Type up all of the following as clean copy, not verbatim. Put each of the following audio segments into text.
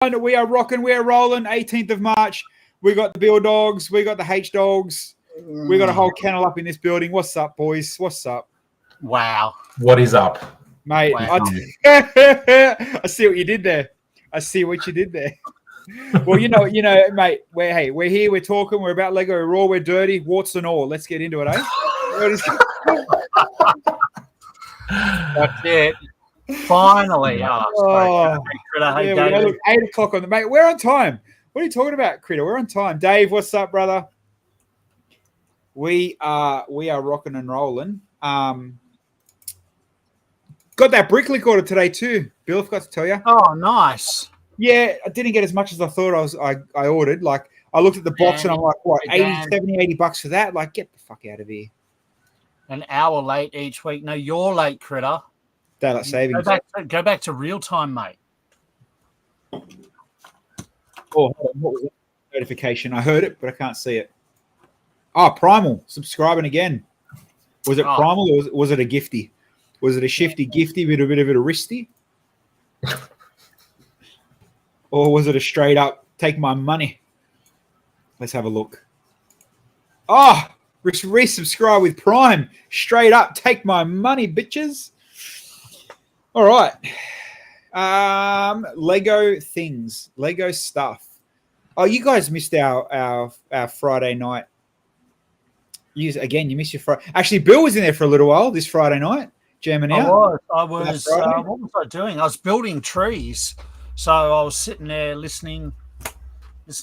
We are rocking, we are rolling. 18th of March. We got the Bill Dogs, we got the H Dogs, we got a whole kennel up in this building. What's up, boys? What's up? Wow. What is up? Mate, Wow. I see what you did there. Well, you know, mate, we're here, we're talking, we're about Lego, we're raw, we're dirty, warts and all. Let's get into it, eh? That's it. Finally. Hey, look, 8 o'clock on the mate. We're on time. What are you talking about, Critter? We're on time. Dave, what's up, brother? We are rocking and rolling. Got that Bricklink order today too. Bill, I forgot to tell you. Oh, nice. Yeah, I didn't get as much as I thought I ordered. Like, I looked at the box and I'm like, what, 80 bucks for that? Like, get the fuck out of here. An hour late each week. No, you're late, Critter. Daylight savings. Go back to real time, mate. Oh, hold on. What was that notification? I heard it, but I can't see it. Oh, Primal, subscribing again. Was it Primal or was it a gifty? Was it a shifty gifty with a bit of a wristy? Or was it a straight up take my money? Let's have a look. Oh, resubscribe with Prime. Straight up take my money, bitches. All right. Lego things, Lego stuff. Oh, you guys missed our Friday night. You missed your Friday. Actually, Bill was in there for a little while this Friday night, jamming out. I was. What was I doing? I was building trees, so I was sitting there listening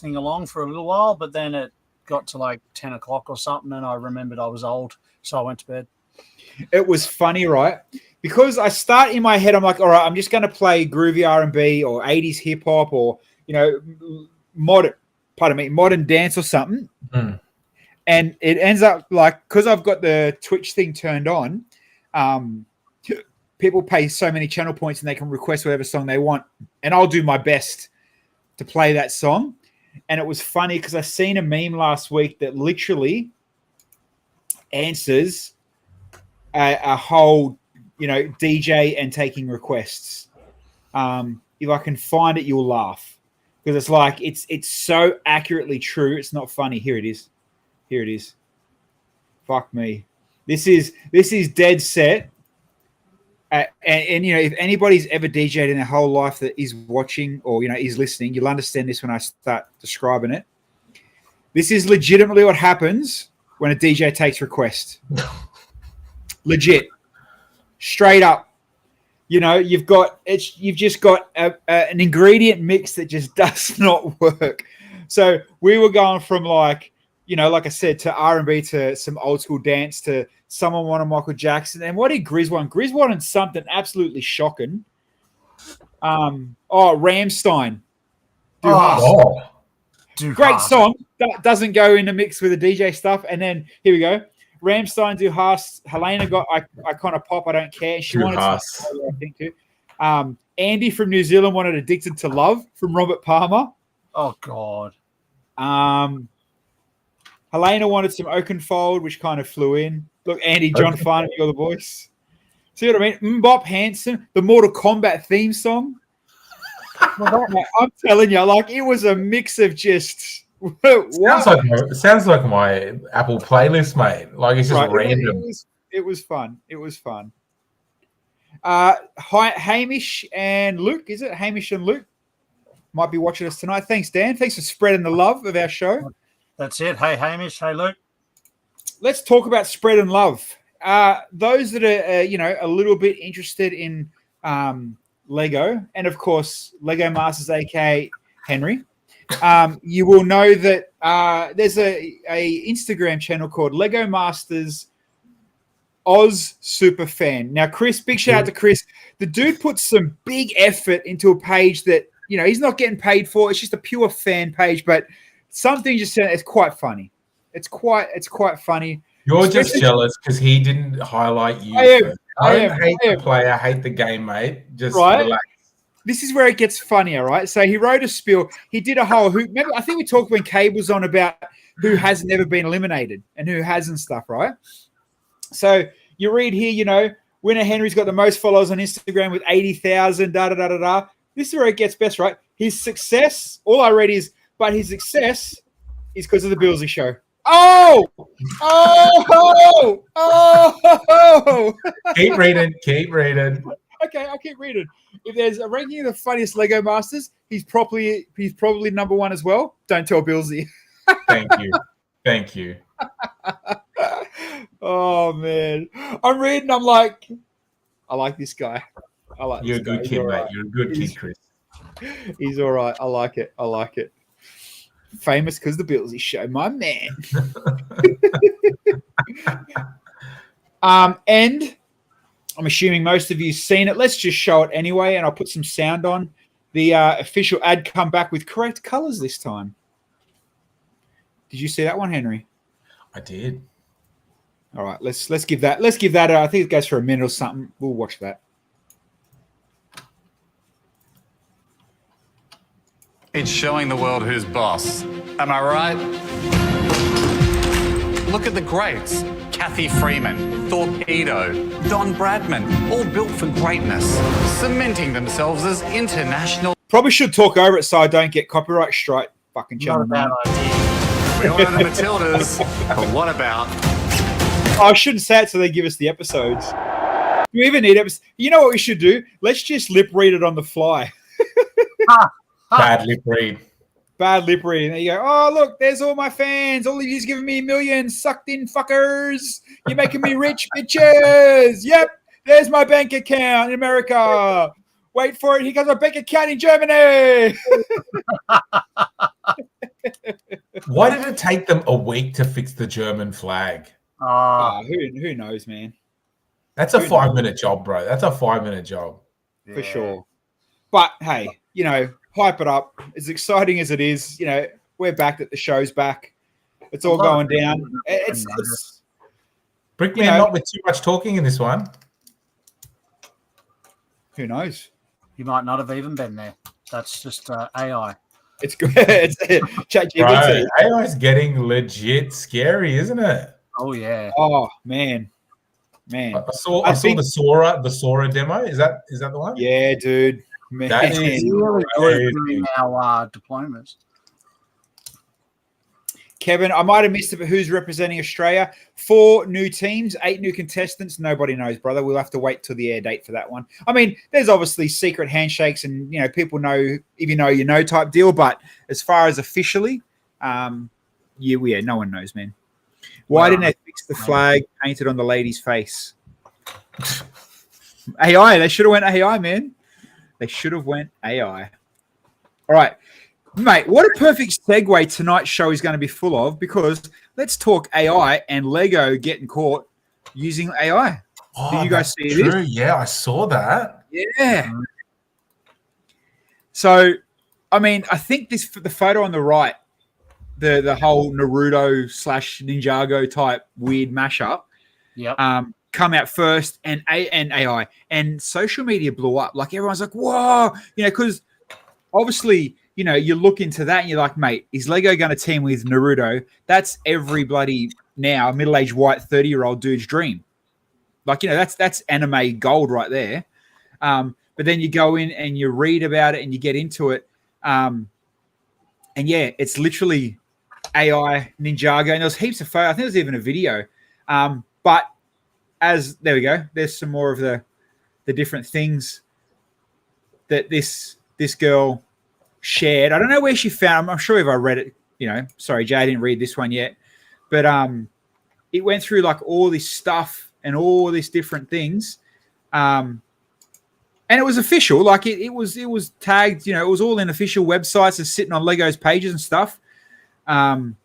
along for a little while. But then it got to like 10 o'clock or something, and I remembered I was old, so I went to bed. It was funny, right? Because I start in my head, I'm like, all right, I'm just going to play groovy R&B or 80s hip hop or, modern dance or something. Mm. And it ends up like, because I've got the Twitch thing turned on, people pay so many channel points and they can request whatever song they want. And I'll do my best to play that song. And it was funny because I seen a meme last week that literally answers a whole, DJ and taking requests. If I can find it, you'll laugh because it's like it's so accurately true. It's not funny. Here it is. Fuck me. This is dead set. And if anybody's ever DJed in their whole life that is watching or is listening, you'll understand this when I start describing it. This is legitimately what happens when a DJ takes requests. Legit. Straight up, you've just got an ingredient mix that just does not work. So we were going from like I said, to R&B to some old school dance to someone wanted Michael Jackson. And what did Grizz want? Grizz wanted something absolutely shocking. Rammstein. Great song. That doesn't go in the mix with the DJ stuff. And then here we go. Rammstein, Du hast. Helena got I kind of pop. I don't care. She wanted something, I think too. Andy from New Zealand wanted Addicted to Love from Robert Palmer. Oh God. Helena wanted some Oakenfold, which kind of flew in. Look, Andy, John Farnham, you're the voice. See what I mean? Mbop Hansen, the Mortal Kombat theme song. I'm telling you, like it was a mix of just. Sounds like my Apple playlist, mate. Like it's just random. It was fun. Hi, Hamish and Luke. Is it Hamish and Luke? Might be watching us tonight. Thanks, Dan. Thanks for spreading the love of our show. That's it. Hey, Hamish. Hey, Luke. Let's talk about spread and love. Those that are, a little bit interested in Lego, and of course, Lego Masters, aka Henry. You will know that there's a Instagram channel called Lego Masters Oz Superfan. Now, Chris, big shout out to Chris. The dude puts some big effort into a page that he's not getting paid for. It's just a pure fan page, but something just it's quite funny. It's quite funny. You're just jealous because he didn't highlight you. I don't hate the player, I hate the game, mate. Just relax. This is where it gets funnier, right? So he wrote a spiel. He did a whole remember, I think we talked when Cabe was on about who has never been eliminated and who hasn't stuff, right? So you read here, winner Henry's got the most followers on Instagram with 80,000, This is where it gets best, right? his success, all I read is, but his success is because of the Bilsy show. Oh! Keep reading. Okay, I'll keep reading. If there's a ranking of the funniest Lego Masters, he's probably number one as well. Don't tell Bilsy. Thank you. Oh man, I'm reading. I'm like, I like this guy. You're a good kid, mate. Right. You're a good kid, Chris. He's all right. I like it. Famous because the Bilsy show, my man. And I'm assuming most of you've seen it. Let's just show it anyway, and I'll put some sound on. The official ad come back with correct colors this time. Did you see that one, Henry? I did. All right, let's give that. I think it goes for a minute or something. We'll watch that. It's showing the world who's boss. Am I right? Look at the greats. Kathy Freeman, Torpedo, Don Bradman, all built for greatness, cementing themselves as international. Probably should talk over it so I don't get copyright strike. Fucking channel. Not a bad idea. We all know the Matildas, but what about? I shouldn't say it so they give us the episodes. Do we even need episodes? You know what we should do? Let's just lip read it on the fly. Bad lip read. There you go. Oh, look, there's all my fans. All of you's giving me millions. Sucked in fuckers. You're making me rich, bitches. Yep. There's my bank account in America. Wait for it. Here comes my bank account in Germany. Why did it take them a week to fix the German flag? Who knows, man? That's a 5-minute job, bro. That's a 5-minute job. For sure. But, hey, hype it up. As exciting as it is, we're back. That the show's back. It's all going down. It's Brickman not with too much talking in this one. Who knows? You might not have even been there. That's just AI. It's good. It's ChatGPT. AI is getting legit scary, isn't it? Oh yeah. Oh man. I saw the Sora demo. Is that the one? Yeah, dude. Man. That is really good doing our diplomas. Kevin, I might have missed it, but who's representing Australia? 4 new teams, 8 new contestants. Nobody knows, brother. We'll have to wait till the air date for that one. I mean, there's obviously secret handshakes and, people know, if you know type deal. But as far as officially, no one knows, man. Why didn't they fix the flag painted on the lady's face? AI. They should have went AI, man. They should have went AI. All right. Mate, what a perfect segue tonight's show is going to be full of, because let's talk AI and Lego getting caught using AI. Oh, did you guys see this? Yeah, I saw that. Yeah. So, I mean, I think the photo on the right, the whole Naruto / Ninjago type weird mashup, come out first, and AI and social media blew up. Like everyone's like, whoa, because obviously, you look into that and you're like, mate, is Lego going to team with Naruto? That's every bloody now middle-aged white 30-year-old dude's dream. Like, that's anime gold right there. But then you go in and you read about it and you get into it. And yeah, it's literally AI Ninjago. And there's heaps of photos. I think there's even a video. But there we go. There's some more of the different things that this girl shared. I don't know where she found. I'm sure if I read it, sorry, Jay, I didn't read this one yet, but it went through like all this stuff and all these different things, and it was official. Like it was tagged. It was all in official websites, it's sitting on Lego's pages and stuff. And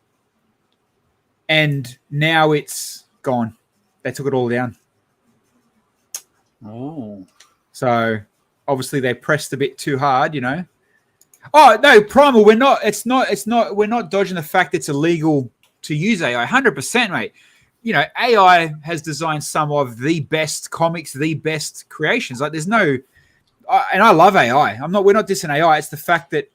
now it's gone. They took it all down. Oh, so obviously they pressed a bit too hard, Oh no, Primal. We're not. It's not. We're not dodging the fact it's illegal to use AI. 100%, mate. AI has designed some of the best comics, the best creations. Like, there's no. And I love AI. We're not dissing AI. It's the fact that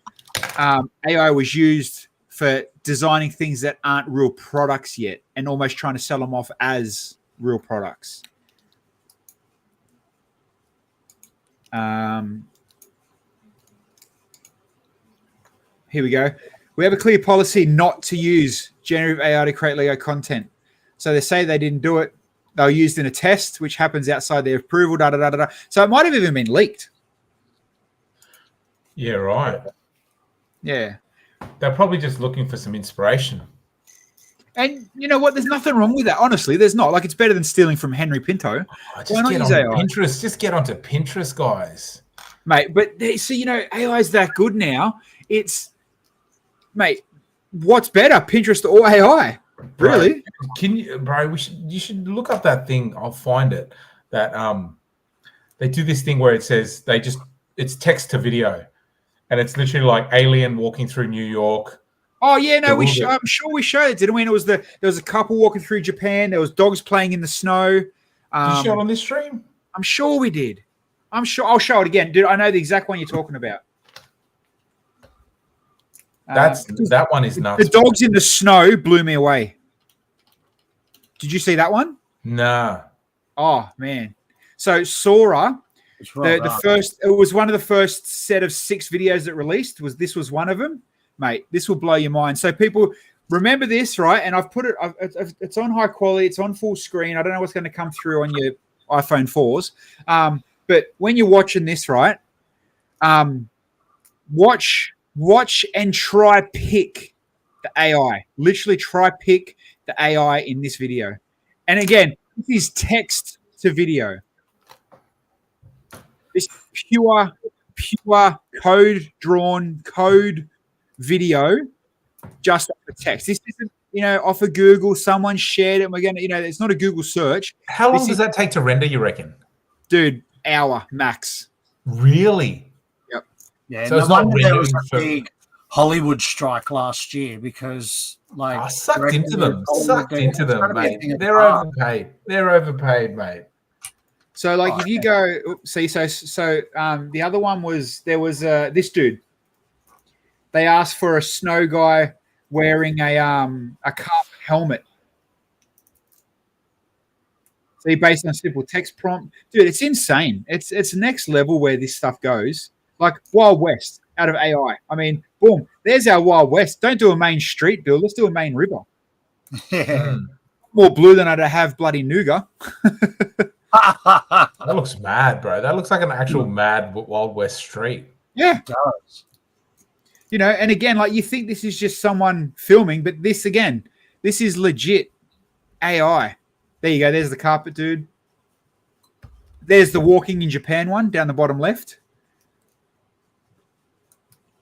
AI was used for designing things that aren't real products yet, and almost trying to sell them off as real products. here we go. We have a clear policy not to use generative AI to create Lego content. So they say they didn't do it. They were used in a test, which happens outside their approval, da-da-da-da-da. So it might have even been leaked. Yeah, right. Yeah. They're probably just looking for some inspiration. And you know what? There's nothing wrong with that. Honestly, there's not. Like, it's better than stealing from Henry Pinto. Why not use AI? Pinterest. Just get onto Pinterest, guys. Mate, but see, AI is that good now. Mate, what's better, Pinterest or AI? Really? Bro, can you, bro? You should look up that thing. I'll find it. That they do this thing where it says it's text to video, and it's literally like alien walking through New York. Oh yeah, no, I'm sure we showed it, didn't we? And there was a couple walking through Japan. There was dogs playing in the snow. Did you show it on this stream? I'm sure we did. I'm sure I'll show it again, dude. I know the exact one you're talking about. That one is nuts. The dogs in the snow blew me away. Did you see that one? Nah. Oh man. So Sora, the first, it was one of the first set of 6 videos that released. This was one of them, mate. This will blow your mind. So people remember this, right? And I've put it. It's on high quality. It's on full screen. I don't know what's going to come through on your iPhone 4s. But when you're watching this, right? Watch and try pick the AI. Literally try pick the AI in this video. And again, this is text to video. This pure code video just off the text. This isn't, off of Google. Someone shared it and we're going to, it's not a Google search. How long does that take to render, you reckon? Dude, hour max. Really? Yep. Yeah, so it's not there was a big Hollywood strike last year because sucked into them, mate. They're overpaid. They're overpaid, mate. So if you go, the other one was there was this dude. They asked for a snow guy wearing a carbon helmet. So he based on a simple text prompt. Dude, it's insane. It's next level where this stuff goes. Like Wild West out of AI. I mean, boom, there's our Wild West. Don't do a main street, Bill. Let's do a main river. Yeah. More blue than I'd have bloody nougat. That looks mad, bro. That looks like an actual mad Wild West street. Yeah. It does. And again, you think this is just someone filming, but this is legit AI. There you go. There's the carpet dude. There's the walking in Japan one down the bottom left.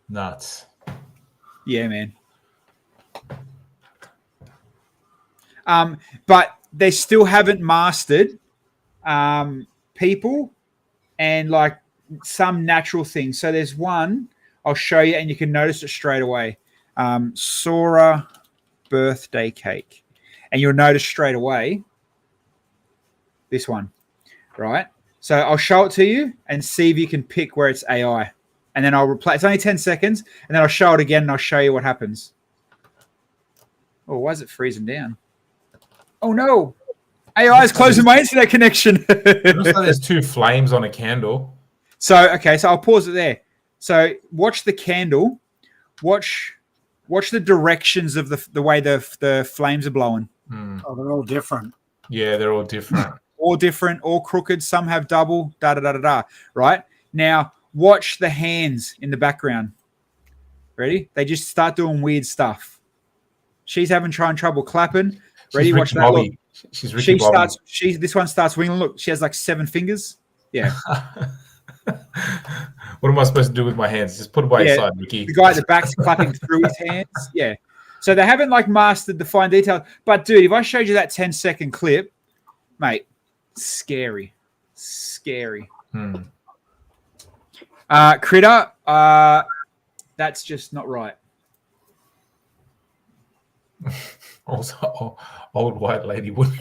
Nuts. Yeah, man. But they still haven't mastered people and some natural things. So there's one I'll show you, and you can notice it straight away. Sora birthday cake, and you'll notice straight away this one, right? So I'll show it to you and see if you can pick where it's AI. And then I'll replay. It's only 10 seconds. And then I'll show it again and I'll show you what happens. Oh, why is it freezing down? Oh, no. AI is closing my internet connection. It looks like there's 2 flames on a candle. So I'll pause it there. So watch the candle. Watch the directions of the way the flames are blowing. Oh, they're all different. Yeah, they're all different. All different, all crooked. Some have double, da-da-da-da-da, right? Now, watch the hands in the background. Ready? They just start doing weird stuff. She's having trouble clapping. Ready? Watch that. Look. She's Ricky Bobby. This one starts wiggling. Look, she has 7 fingers. Yeah. What am I supposed to do with my hands? Just put it by your side, Ricky. The guy at the back's clapping through his hands. Yeah. So they haven't mastered the fine detail. But dude, if I showed you that 10-second clip, mate, scary. Critter, that's just not right. Also, old white lady wouldn't.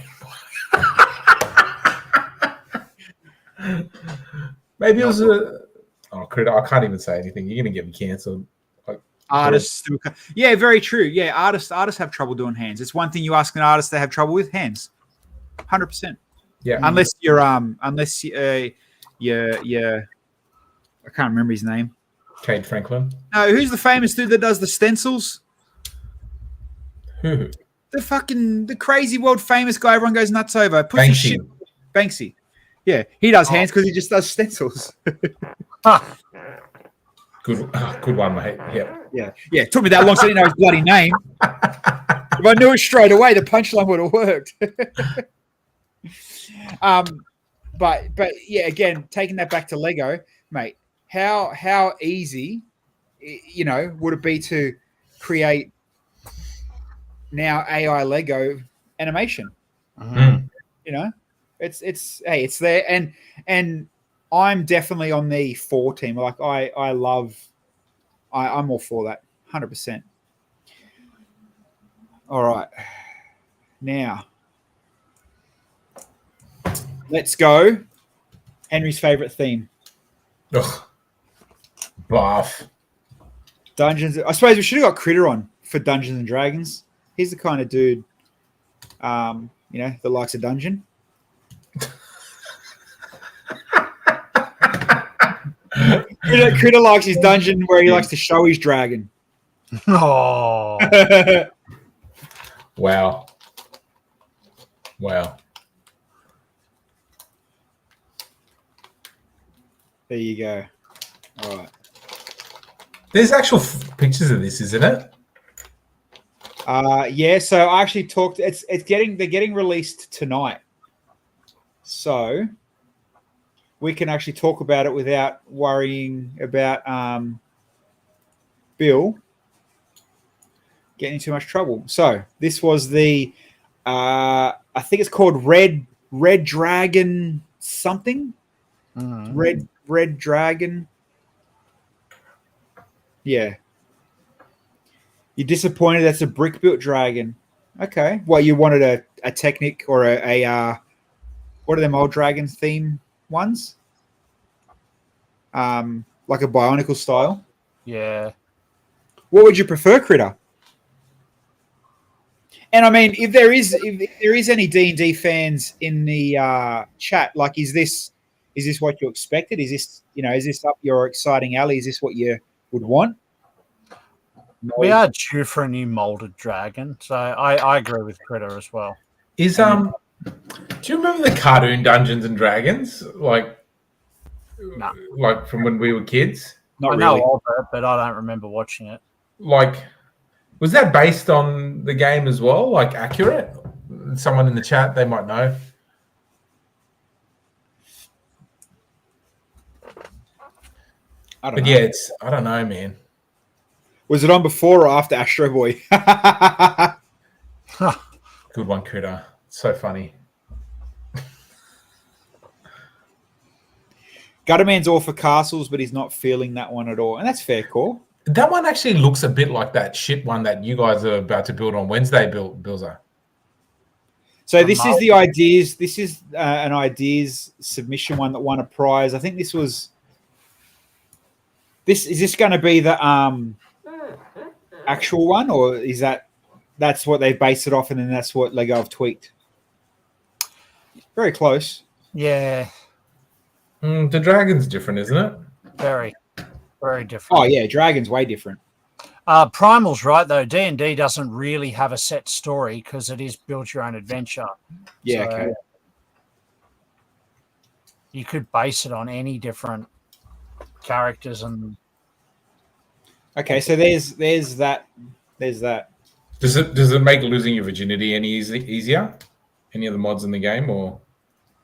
Maybe it was Critter. I can't even say anything. You're gonna get me cancelled. Artists, yeah, very true. Yeah, artists have trouble doing hands. It's one thing you ask an artist, they have trouble with hands. 100%. Yeah, unless you're I can't remember his name. Cade Franklin. No, who's the famous dude that does the stencils? Who? The crazy world famous guy everyone goes nuts over. Puts his shit. Banksy. Banksy. Yeah, he does hands because he just does stencils. Good one, mate. Yeah. Yeah. It took me that long so I didn't know his bloody name. If I knew it straight away, the punchline would have worked. But yeah, again, taking that back to Lego, mate, how easy, would it be to create now AI Lego animation? Mm. It's there, and I'm definitely on the 4 team. Like I'm all for that, 100%. All right, now let's go. Henry's favorite theme. Ugh. Bath. Dungeons. I suppose we should have got Critter on for Dungeons and Dragons. He's the kind of dude, that likes a dungeon. Critter likes his dungeon where he likes to show his dragon. Oh, Wow. There you go. All right. There's actual pictures of this, isn't it? Yeah. So I actually talked. They're getting released tonight, so we can actually talk about it without worrying about Bill getting in too much trouble. So this was the I think it's called Red Dragon something. Red Dragon. Yeah. You're disappointed that's a brick built dragon. Okay. Well, you wanted a Technic or a what are them old dragon theme ones? Like a Bionicle style. yeah. What would you prefer, Critter? And I mean, if there is any D&D fans in the chat, like, is this what you expected? Is this up your exciting alley? Is this what you would want? No. We are due for a new molded dragon, so I agree with Critter as well. Do you remember the cartoon Dungeons and Dragons? Like from when we were kids? Not I really. know of it, but I don't remember watching it. Like, was that based on the game as well? Like, accurate? Someone in the chat, they might know. I don't But know. yeah, I don't know, man. Was it on before or after Astro Boy? Good one, Critter. So funny. Gutterman's all for castles, but he's not feeling that one at all. And that's fair call. That one actually looks a bit like that shit one that you guys are about to build on Wednesday, Bilza. So this is the ideas. This is an ideas submission one that won a prize. I think this was. Is this going to be the actual one, or is that's what they base it off, and then that's what Lego have tweaked? Very close. Yeah, The dragon's different, isn't it? very, very different. Oh yeah, Dragon's way different. Primal's right though. D&D doesn't really have a set story because it is build your own adventure. Yeah. So Okay. you could base it on any different characters and Okay. So there's that. There's that. Does it make losing your virginity any easier? Any of the mods in the game, or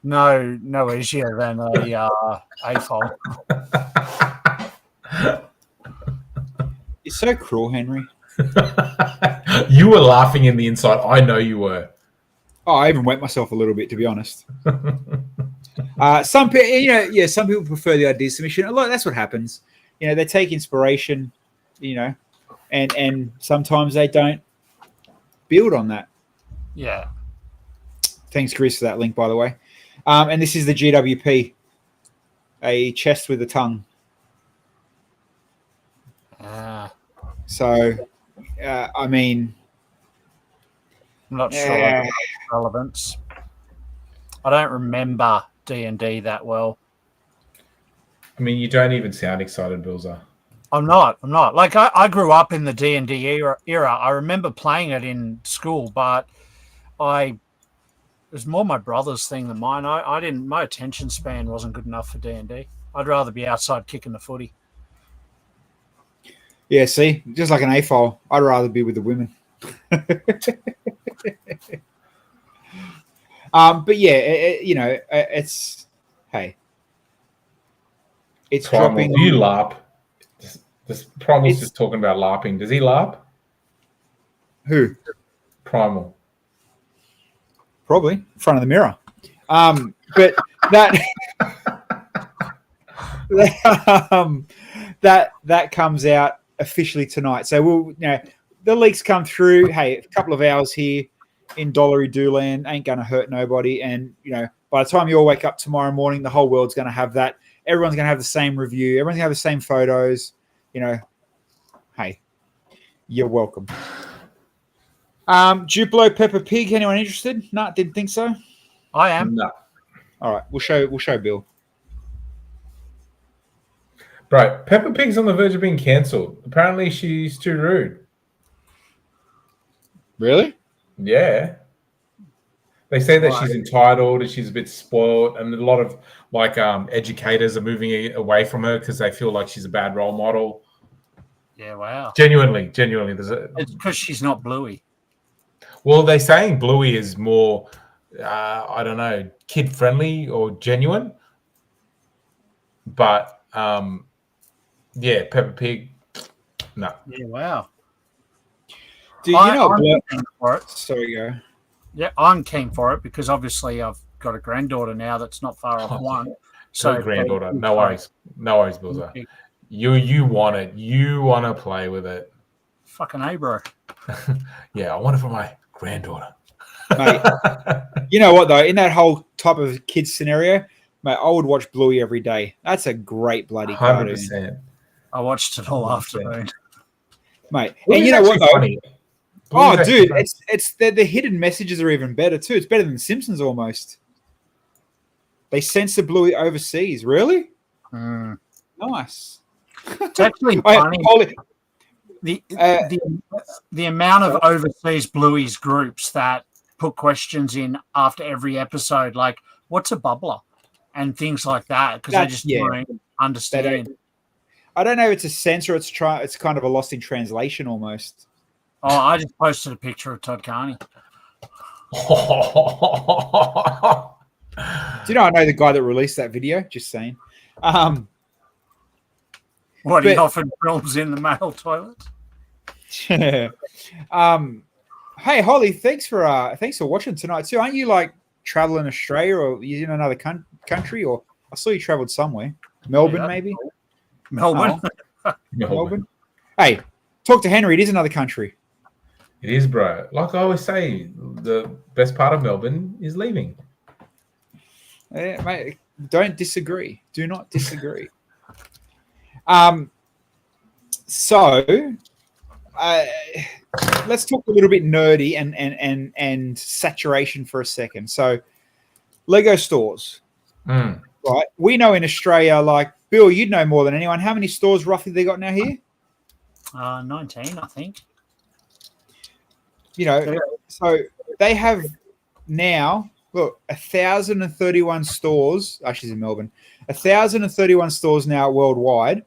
no easier than a AFOL. You're so cruel, Henry. you were laughing in the inside? I know you were. Oh, I even wet myself a little bit, to be honest. Some people, some people prefer the idea submission. A lot. That's what happens. They take inspiration, and sometimes they don't build on that. Yeah. Thanks, Chris, for that link, by the way. And this is the GWP, a chest with a tongue. So, I mean, I'm not sure of its relevance. I don't remember D&D that well. I mean, you don't even sound excited, Bilza. I'm not. Like I grew up in the D&D era. I remember playing it in school, but it was more my brother's thing than mine. I didn't. My attention span wasn't good enough for D&D. I'd rather be outside kicking the footy. Yeah, see, just like an A-file, I'd rather be with the women. But yeah, it's Primal, dropping. do you LARP? This Primal's just talking about LARPing. Does he LARP? Who? Primal. Probably in front of the mirror. But that comes out officially tonight. So we'll, the leaks come through. Hey, a couple of hours here in Dollary Dooland ain't going to hurt nobody. And, by the time you all wake up tomorrow morning, the whole world's going to have that. Everyone's going to have the same review. Everyone's going to have the same photos. Hey, you're welcome. Duplo Peppa Pig. Anyone interested? No, didn't think so. I am. No. All right, we'll show Bill. Bro, Peppa Pig's on the verge of being cancelled. Apparently, she's too rude. Really? Yeah. They say that she's entitled and she's a bit spoiled, and a lot of educators are moving away from her because they feel like she's a bad role model. Yeah, wow. Genuinely, it's because she's not Bluey. Well, they're saying Bluey is more, I don't know, kid friendly or genuine. But yeah, Peppa Pig, no. Yeah, wow. Do I'm keen for it. Sorry, go. Yeah, I'm keen for it because obviously I've got a granddaughter now that's not far off one. So granddaughter, no worries, Bilza. You want it. You want to play with it. Fucking A, bro. Yeah, I want it for my granddaughter. Mate, you know what though? In that whole type of kids scenario, mate, I would watch Bluey every day. That's a great bloody 100%. cartoon. I watched it all afternoon, mate. Bluey's and you know what though? funny. Oh, dude, it's the hidden messages are even better too. It's better than The Simpsons almost. They censor Bluey overseas. Really? Nice. It's actually funny. The amount of overseas Bluey's groups that put questions in after every episode, like what's a bubbler and things like that, because they just don't understand. I don't know if it's a censor. It's kind of a lost in translation almost. Oh, I just posted a picture of Todd Carney. Do you know I know the guy that released that video? Just saying. He often films in the male toilet. Hey Holly, thanks for watching tonight too. Aren't you like traveling Australia or you in another country? Or I saw you traveled somewhere, Melbourne maybe. Melbourne. Melbourne. Hey, talk to Henry. It is another country. It is, bro. Like I always say, the best part of Melbourne is leaving. Yeah, mate, don't disagree. Do not disagree. So let's talk a little bit nerdy and saturation for a second. So Lego stores, right? We know in Australia, like Bill, you'd know more than anyone. How many stores roughly they got now here? 19, I think. So they have now, look, 1,031 stores. Actually, in Melbourne, 1,031 stores now worldwide,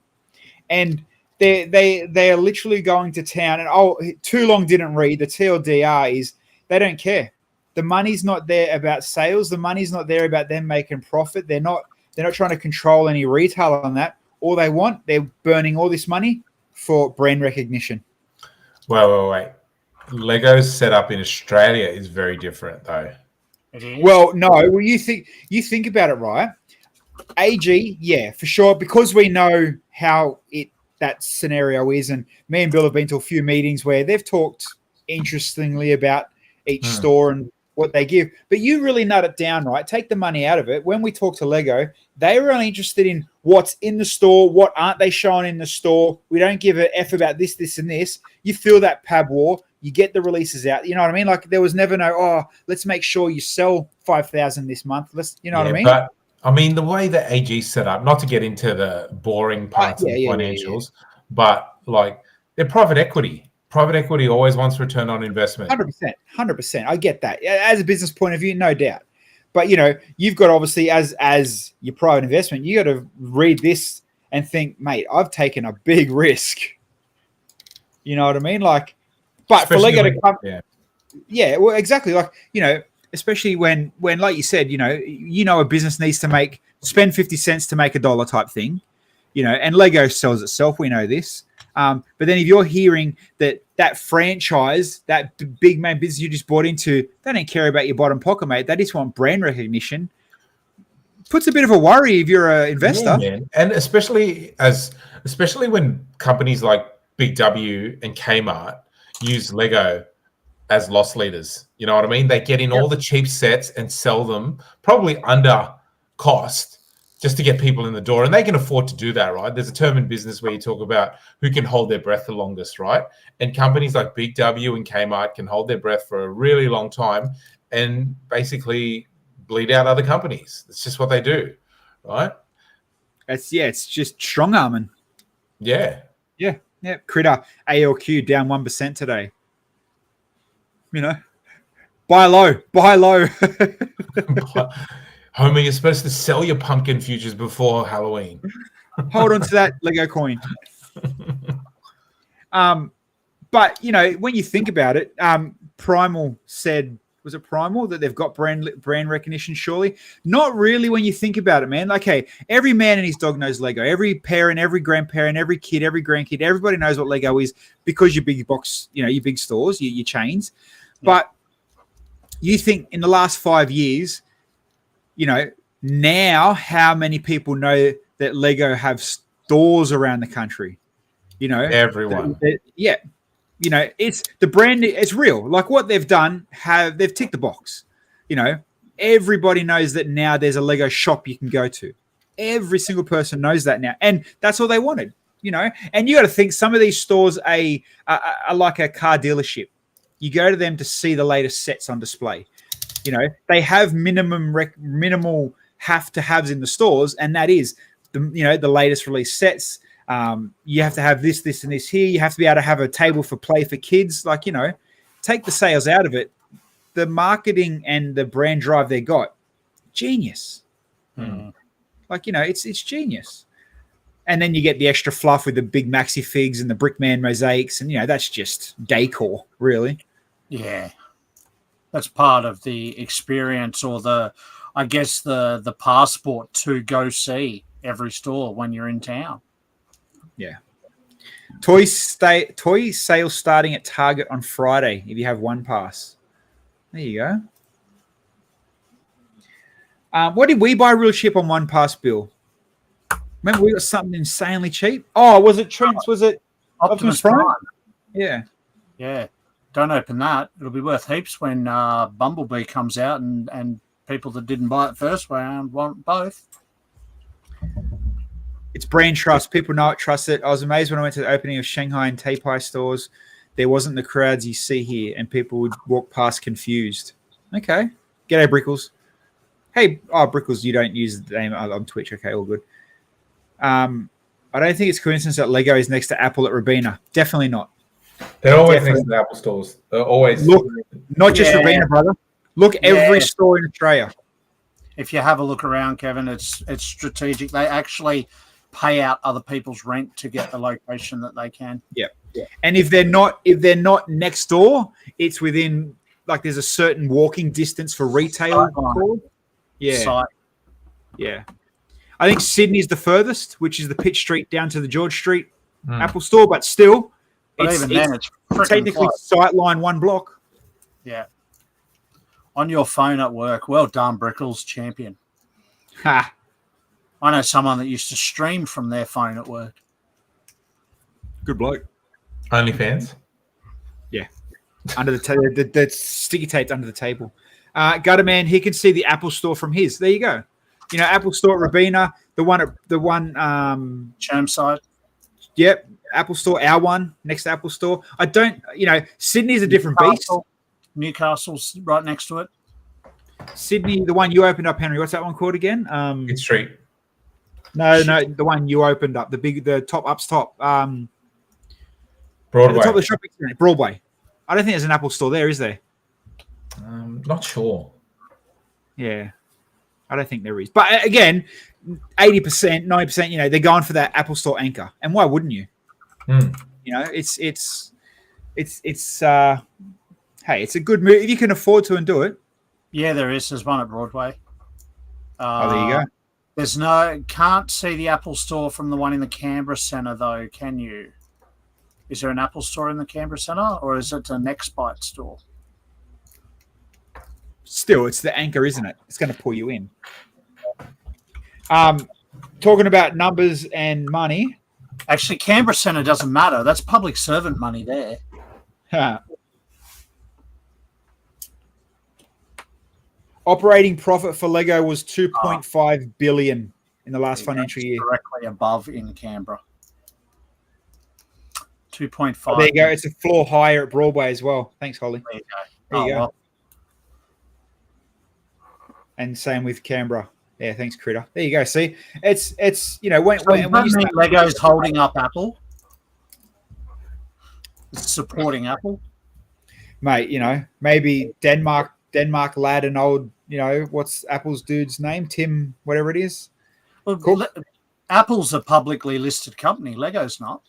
and they are literally going to town. And too long didn't read. The TLDR is they don't care. The money's not there about sales. The money's not there about them making profit. They're not trying to control any retail on that. All they want, they're burning all this money for brand recognition. Wait. Lego's setup in Australia is very different, though. It is? Well, no. Well, you think about it, right? AG, yeah, for sure, because we know how that scenario is, and me and Bill have been to a few meetings where they've talked interestingly about each store and what they give. But you really nut it down, right? Take the money out of it. When we talk to Lego, they were only interested in what's in the store, what aren't they showing in the store. We don't give a F about this, and this. You feel that pab war. You get the releases out. You know what I mean? Like there was never let's make sure you sell 5,000 this month. You know what I mean? But I mean, the way that AG's set up, not to get into the boring parts of the financials, but like they're private equity. Private equity always wants return on investment. 100%. I get that. As a business point of view, no doubt. But, you know, you've got obviously as your private investment, you got to read this and think, mate, I've taken a big risk. You know what I mean? Like, but especially for Lego to come, yeah, well, exactly. Like, you know, especially when, like you said, you know, a business needs to spend 50 cents to make $1 type thing, you know, and Lego sells itself. We know this. But then if you're hearing that franchise, that big main business you just bought into, they don't care about your bottom pocket, mate. They just want brand recognition. Puts a bit of a worry if you're an investor. Yeah, man. And especially when companies like Big W and Kmart use Lego as loss leaders. You know what I mean? They get in all the cheap sets and sell them probably under cost just to get people in the door. And they can afford to do that, right? There's a term in business where you talk about who can hold their breath the longest, right? And companies like Big W and Kmart can hold their breath for a really long time and basically bleed out other companies. It's just what they do, right? It's just strong arming. Yeah. Critter ALQ down 1% today. You know, buy low. Homer, you're supposed to sell your pumpkin futures before Halloween. Hold on to that Lego coin. But, you know, when you think about it, Primal said, was it Primal, that they've got brand recognition, surely? Not really when you think about it, man. Like, hey, every man and his dog knows Lego. Every parent, every grandparent, every kid, every grandkid, everybody knows what Lego is because your big box, you know, your big stores, your chains. But you think in the last 5 years, you know, now how many people know that Lego have stores around the country? You know, everyone. Yeah. You know, it's the brand, it's real. Like what they've done, they've ticked the box. You know, everybody knows that now there's a Lego shop you can go to. Every single person knows that now. And that's all they wanted, you know. And you got to think some of these stores are like a car dealership. You go to them to see the latest sets on display. You know, they have minimal have-to-haves in the stores, and that is the latest release sets. You have to have this, and this here. You have to be able to have a table for play for kids. Like, you know, take the sales out of it. The marketing and the brand drive they got, genius. Like, you know, it's genius. And then you get the extra fluff with the big maxi figs and the Brickman mosaics, and you know that's just decor, really. Yeah, that's part of the experience, or the passport to go see every store when you're in town. Yeah. Toy sales starting at Target on Friday if you have one pass. There you go. What did we buy real cheap on one pass, Bill? Remember we got something insanely cheap? Oh, was it Trent's? Was it Optimus Prime? Yeah. Yeah. Don't open that. It'll be worth heaps when Bumblebee comes out and people that didn't buy it first round want both. It's brand trust. People know it, trust it. I was amazed when I went to the opening of Shanghai and Taipei stores. There wasn't the crowds you see here, and people would walk past confused. Okay. G'day, Brickles. Hey, Brickles, you don't use the name on Twitch. Okay, all good. I don't think it's coincidence that Lego is next to Apple at Robina. Definitely not. They're always next to the Apple stores. They're always. Look, not just Robina, brother. Look, every store in Australia. If you have a look around, Kevin, it's strategic. They actually pay out other people's rent to get the location that they can. Yeah. And if they're not next door, it's within, like, there's a certain walking distance for retail. Yeah. Yeah. I think Sydney's the furthest, which is the Pitt Street down to the George Street Apple store, but still, it's technically sightline one block. Yeah. On your phone at work. Well done, Brickles, champion. Ha. I know someone that used to stream from their phone at work. Good bloke. OnlyFans? Yeah. Under the sticky taped under the table. Gutterman, he can see the Apple store from his. There you go. You know, Apple store at Robina, the one Chermside. Yep. Apple store, our one, next to Apple store. I don't, you know, Sydney's a different beast. Newcastle's right next to it. Sydney, the one you opened up, Henry. What's that one called again? Pitt Street. No, the one you opened up, the top ups top. Broadway. At the top of the shopping center, Broadway. I don't think there's an Apple store there, is there? Not sure. Yeah, I don't think there is. But again, 80%, 90%, they're going for that Apple Store anchor. And why wouldn't you? It's hey, it's a good move if you can afford to and do it. Yeah, there is. There's one at Broadway. There you go. Can't see the Apple Store from the one in the Canberra Centre though, can you? Is there an Apple Store in the Canberra Centre, or is it a NextBite store? Still, it's the anchor, isn't it? It's going to pull you in. Talking about numbers and money. Actually, Canberra Centre doesn't matter. That's public servant money there. Operating profit for Lego was 2.5 billion in the last financial year. Directly above in Canberra. 2.5. There you go. It's a floor higher at Broadway as well. Thanks, Holly. There you go. There you go. Well. And same with Canberra. Yeah, thanks, Critter. There you go. See, it's when you start, Lego's holding up Apple, it's supporting Apple, mate. Maybe Denmark lad and old. What's Apple's dude's name? Tim, whatever it is. Well, cool. Apple's a publicly listed company. Lego's not.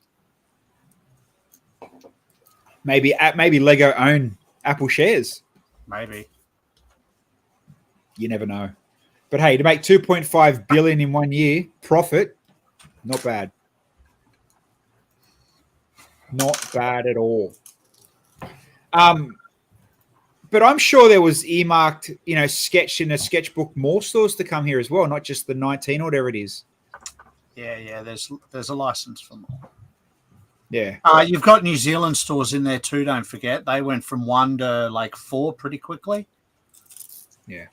Maybe Lego own Apple shares. Maybe. You never know. But hey, to make 2.5 billion in 1 year profit, not bad. Not bad at all. But I'm sure there was earmarked, sketched in a sketchbook more stores to come here as well, not just the 19 or whatever it is. Yeah. There's a license for more. Yeah. You've got New Zealand stores in there too. Don't forget, they went from 1 to 4 pretty quickly. Yeah.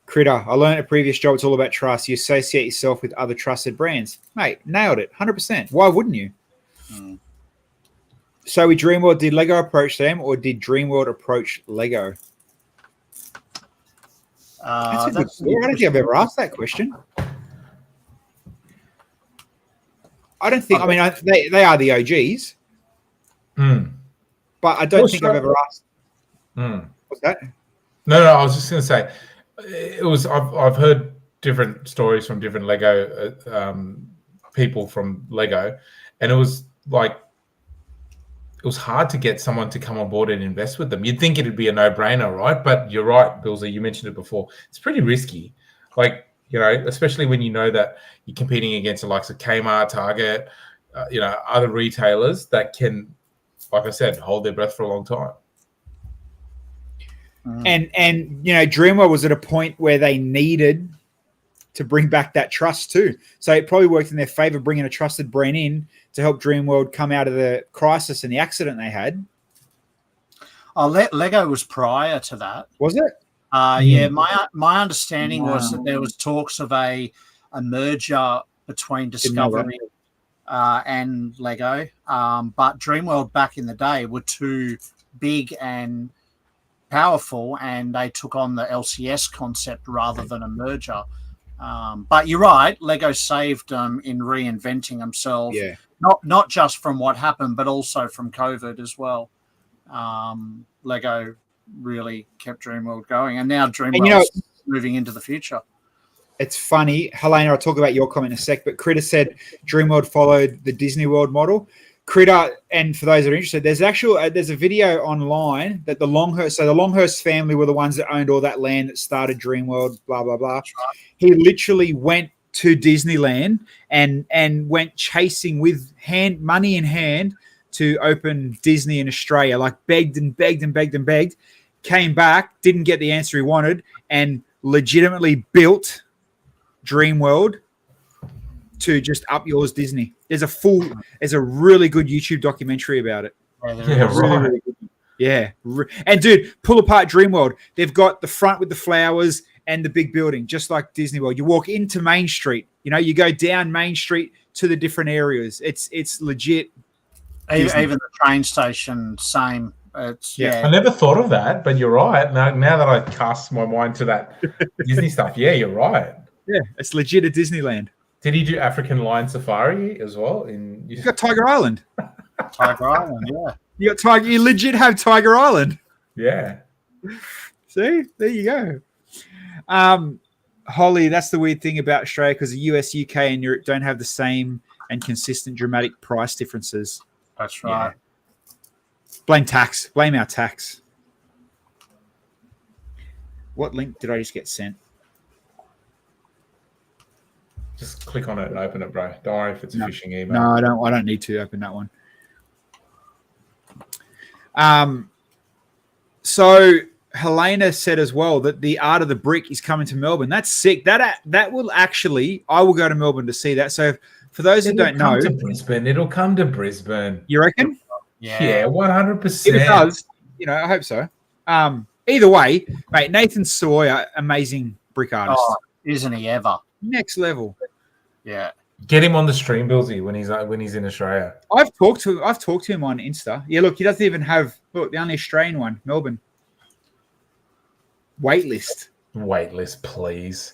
Critter, I learned at a previous job, it's all about trust. You associate yourself with other trusted brands. Mate, nailed it. 100%. Why wouldn't you? So with Dreamworld, did Lego approach them or did Dreamworld approach Lego? I don't think I've ever asked that question. I don't think, they are the OGs. But I don't think I've ever asked. What's that? No, I was just going to say, I've heard different stories from different Lego people from Lego, and it was hard to get someone to come on board and invest with them. You'd think it'd be a no-brainer, right? But you're right, Bilsy, you mentioned it before. It's pretty risky. Especially when you know that you're competing against the likes of Kmart, Target, other retailers that can, like I said, hold their breath for a long time. And Dreamworld was at a point where they needed to bring back that trust too. So it probably worked in their favor bringing a trusted brand in to help Dreamworld come out of the crisis and the accident they had. Lego was prior to that. Was it? Yeah, my understanding was that there was talks of a merger between Discovery and Lego, but Dreamworld back in the day were too big and powerful, and they took on the LCS concept rather than a merger. But you're right, Lego saved them in reinventing themselves, not just from what happened, but also from COVID as well. Lego really kept Dreamworld going, and now Dreamworld's moving into the future. It's funny, Helena, I'll talk about your comment in a sec, but Critter said Dreamworld followed the Disney World model. Critter, and for those that are interested, there's a video online that the Longhurst family were the ones that owned all that land that started Dreamworld, blah, blah, blah. Right. He literally went to Disneyland and went chasing with money in hand to open Disney in Australia, begged and begged and begged and begged, came back, didn't get the answer he wanted, and legitimately built Dreamworld to just up yours Disney. There's a really good YouTube documentary about it. Right. Yeah. And dude, pull apart Dreamworld. They've got the front with the flowers and the big building, just like Disney World. You walk into Main Street, you go down Main Street to the different areas. It's legit. Even the train station, same. I never thought of that, but you're right. Now that I cast my mind to that Disney stuff, you're right. Yeah, it's legit at Disneyland. Did he do African Lion Safari as well? He's got Tiger Island. Tiger Island, yeah. You got Tiger. You legit have Tiger Island. Yeah. See, there you go. Holly, that's the weird thing about Australia because the US, UK, and Europe don't have the same and consistent dramatic price differences. That's right. Blame tax. Blame our tax. What link did I just get sent? Just click on it and open it, bro. Don't worry if it's a phishing email. No, I don't need to open that one. So Helena said as well that the Art of the Brick is coming to Melbourne. That's sick. That will actually, I will go to Melbourne to see that. So for those who don't know, It'll come to Brisbane. You reckon? Yeah, 100%. If it does, I hope so. Either way, mate, Nathan Sawyer, amazing brick artist. Oh, isn't he ever? Next level. Yeah. Get him on the stream, Bilsy, when he's in Australia. I've talked to him on Insta. Yeah, look, he doesn't even have the only Australian one, Melbourne. Waitlist, please.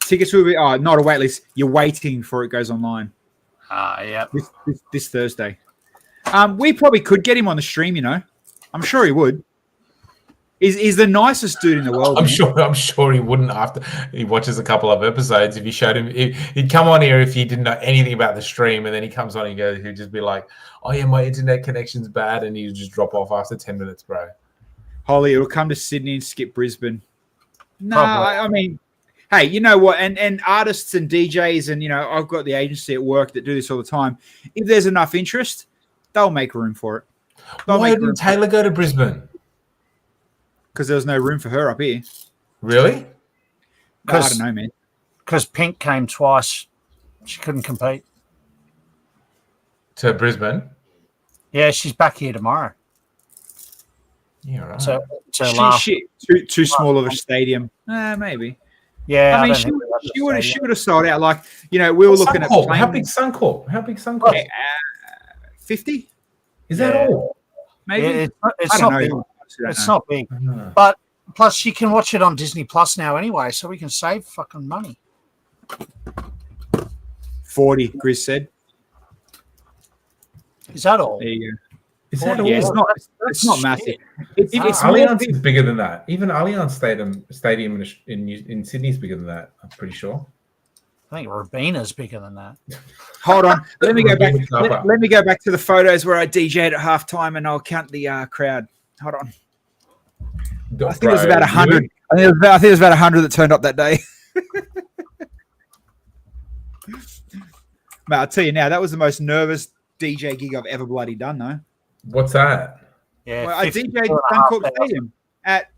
Tickets will be not a waitlist. You're waiting for it goes online. Yeah. This Thursday. We probably could get him on the stream. I'm sure he would. He's the nicest dude in the world. I'm sure he wouldn't after he watches a couple of episodes. If you showed him, he'd come on here if he didn't know anything about the stream, and then he comes on and he'd just be like, "Oh yeah, my internet connection's bad," and he'd just drop off after 10 minutes, bro. Holly, it'll come to Sydney and skip Brisbane. No, I mean, hey, you know what? And artists and DJs and I've got the agency at work that do this all the time. If there's enough interest, they'll make room for it. Why didn't Taylor go to Brisbane? Because there was no room for her up here. Really? I don't know, man. Because Pink came twice. She couldn't compete. To Brisbane? Yeah, she's back here tomorrow. Yeah, right. So too small of a stadium. Maybe. Yeah, I mean, she would have sold out. Like, we were looking at how big Suncorp? 50? Is that all? Maybe. Yeah, it's not big. It's not big. But plus you can watch it on Disney Plus now anyway, so we can save fucking money. 40, Chris said. Is that all? There you go. Is that all? Yeah, it's not massive. It's Allianz is bigger than that. Even Allianz Stadium in Sydney is bigger than that, I'm pretty sure. I think Robina's bigger than that. Hold on. Let me go back. Let me go back to the photos where I DJ'd at halftime and I'll count the crowd. Hold on. I think it was about 100. Really? I think it was about 100 that turned up that day. Mate, I'll tell you now, that was the most nervous DJ gig I've ever bloody done, though. What's that? Yeah, I DJ'd Suncorp Stadium at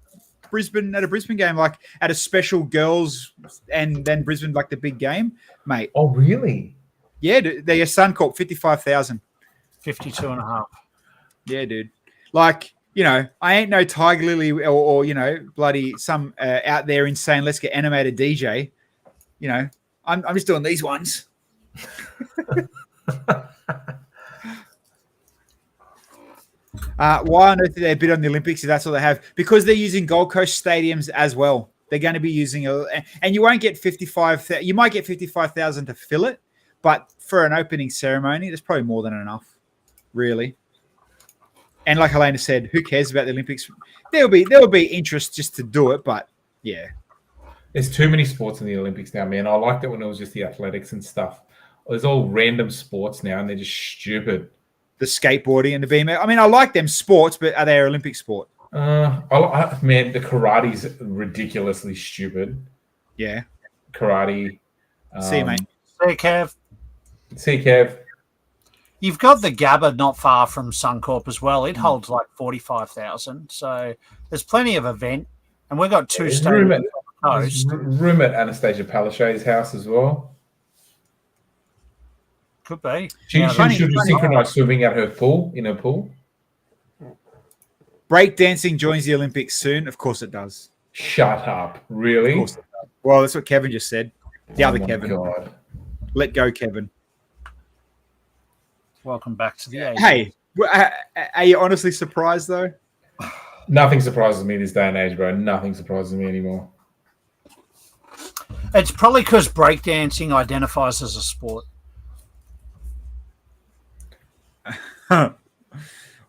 a Brisbane game, like at a special girls and then Brisbane, like the big game, mate. Oh, really? Yeah, they're Suncorp, 55,000. 52.5. Yeah, dude. Like, I ain't no Tiger Lily or bloody some out there insane, let's get animated DJ. I'm just doing these ones. Why on earth did they bid on the Olympics if that's all they have? Because they're using Gold Coast stadiums as well. They're going to be using and you won't get 55,000. You might get 55,000 to fill it, but for an opening ceremony, there's probably more than enough, really. And like Helena said, who cares about the Olympics? There will be interest just to do it, but yeah. There's too many sports in the Olympics now, man. I liked it when it was just the athletics and stuff. There's all random sports now, and they're just stupid. The skateboarding and the BMX. I mean, I like them sports, but are they Olympic sport? Man, the karate's ridiculously stupid. Yeah. Karate. See you, mate. See you, Kev. You've got the Gabba not far from Suncorp as well. It holds like 45,000. So there's plenty of event. And we've got two stadiums on the coast. Room at Anastasia Palaszczuk's house as well. Could be. Should you synchronize swimming at her pool, in her pool? Breakdancing joins the Olympics soon. Of course it does. Shut up. Really? Of course it does. Well, that's what Kevin just said. The other Kevin. God. Let go, Kevin. Welcome back to the age. Hey, are you honestly surprised, though? Nothing surprises me this day and age, bro. Nothing surprises me anymore. It's probably because breakdancing identifies as a sport.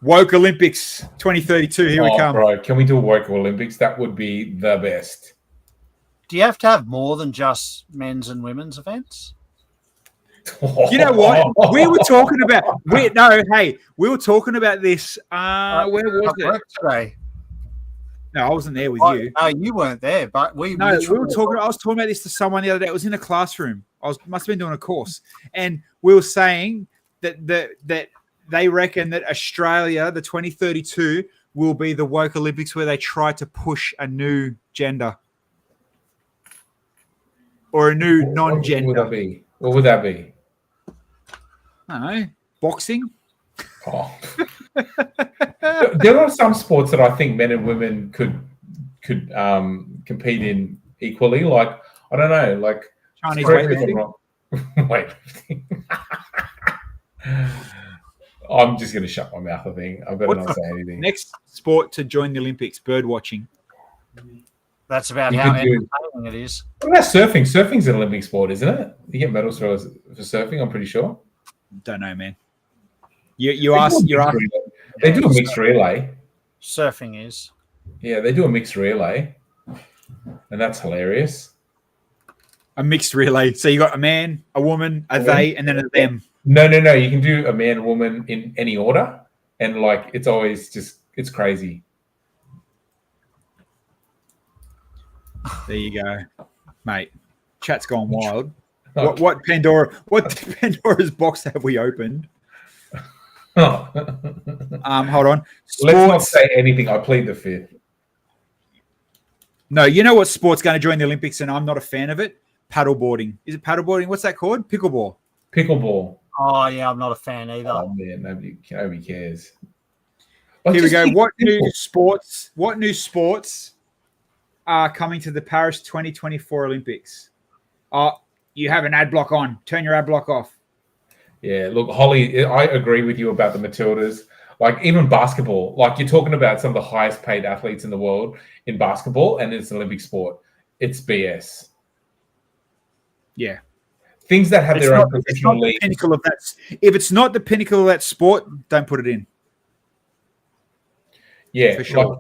Woke Olympics 2032. Here we come. Bro, can we do a woke Olympics? That would be the best. Do you have to have more than just men's and women's events? You know what? We were talking about. We were talking about this. Where was it today? No, I wasn't there with you. No, you weren't there, but we were talking. I was talking about this to someone the other day. It was in a classroom. Must have been doing a course, and we were saying that they reckon that Australia, the 2032, will be the woke Olympics where they try to push a new gender or a new non-gender. What would that be? I don't know. Boxing. Oh. There are some sports that I think men and women could compete in equally. Like, I don't know, like Chinese weightlifting. Weightlifting. I'm just going to shut my mouth, I think. I better not say anything. Next sport to join the Olympics, bird watching. That's about how entertaining it is. What about surfing? Surfing's an Olympic sport, isn't it? You get medals for surfing, I'm pretty sure. Don't know, man. You're asking. They do a mixed relay. Surfing is. Yeah, they do a mixed relay. And that's hilarious. A mixed relay. So you got a man, a woman, a they, and then a them. No. You can do a man, woman in any order. And like, it's always just, it's crazy. There you go, mate. Chat's gone wild. What Pandora's box have we opened? Hold on. Sports. Let's not say anything. I plead the fifth. No, you know what sport's going to join the Olympics, and I'm not a fan of it? Paddleboarding. Is it paddleboarding? What's that called? Pickleball. Pickleball. Oh, yeah, I'm not a fan either. Oh, man, nobody cares. Here we go. What new sports are coming to the Paris 2024 Olympics? You have an ad block on. Turn your ad block off. Yeah, look, Holly, I agree with you about the Matildas. Like, even basketball, like, you're talking about some of the highest paid athletes in the world in basketball, and it's an Olympic sport. It's BS. Yeah. Things that have their own professional league. If it's not the pinnacle of that sport, don't put it in. Yeah, for sure. Like,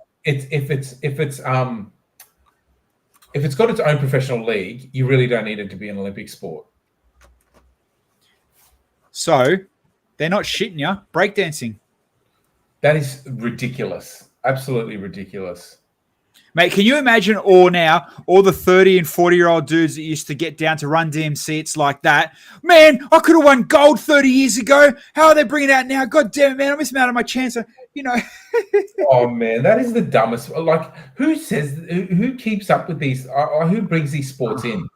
if it's got its own professional league, you really don't need it to be an Olympic sport. So, they're not shitting you. Breakdancing. That is ridiculous. Absolutely ridiculous. Mate, can you imagine all the 30 and 40-year-old dudes that used to get down to Run DMC? It's like that. Man, I could have won gold 30 years ago. How are they bringing it out now? God damn it, man. I'm missing out on my chance. Oh, man, that is the dumbest. Like, who keeps up with these? Who brings these sports in?